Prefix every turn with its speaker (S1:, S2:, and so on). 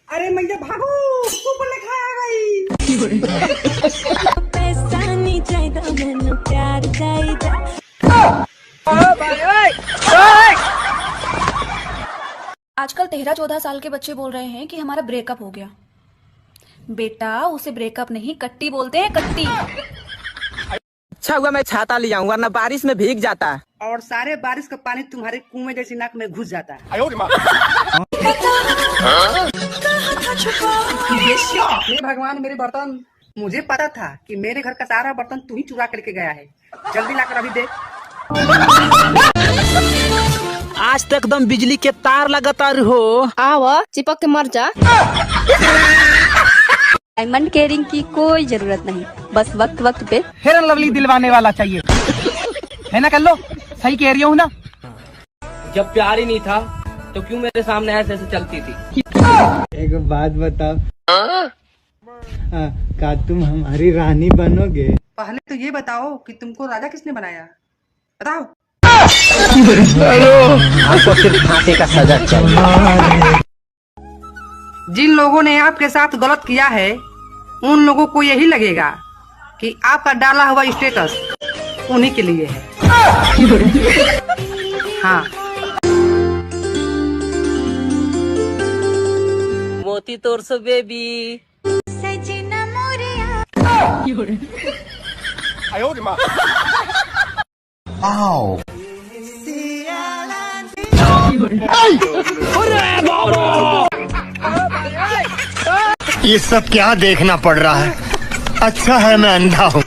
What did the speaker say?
S1: अरे मैया भागो, ऊपर लिखा आ गई।
S2: पैसा नहीं चाहिए मैंने प्यार चाहिए।
S3: आजकल 13-14 साल के बच्चे बोल रहे हैं कि हमारा ब्रेकअप हो गया। बेटा उसे ब्रेकअप नहीं कट्टी बोलते हैं, कट्टी।
S4: अच्छा हुआ मैं छाता ले आऊं वरना बारिश में भीग जाता।
S1: और सारे बारिश का पानी तुम्हारे कुएं जैसी नाक में घुस जाता है। हे भगवान मेरे बर्तन, मुझे पता था कि मेरे घर का सारा बर्तन तू ही चुरा करके गया है। जल्दी लाकर अभी दे।
S4: आज तक एकदम बिजली के तार लगातार हो।
S5: आवा चिपक के मर जा।
S2: डायमंड केयरिंग की कोई जरूरत नहीं, बस वक्त वक्त पे
S4: फेयर एंड लवली दिलवाने वाला चाहिए, है ना? कर लो, सही कह रही हूँ ना?
S6: जब प्यार ही नहीं था तो क्यों मेरे सामने ऐसे ऐसे चलती थी?
S7: एक बात बताओ, क्या तुम हमारी रानी बनोगे?
S1: पहले तो ये बताओ कि तुमको राजा किसने बनाया, बताओ।
S4: आपको सिर्फ फांसी का सजा चाहिए।
S1: जिन लोगों ने आपके साथ गलत किया है उन लोगों को यही लगेगा कि आपका डाला हुआ स्टेटस उन्हीं के लिए है। हाँ,
S6: मोती तोर सो बेबी।
S8: ये सब क्या देखना पड़ रहा है? अच्छा है मैं अंधा हूँ।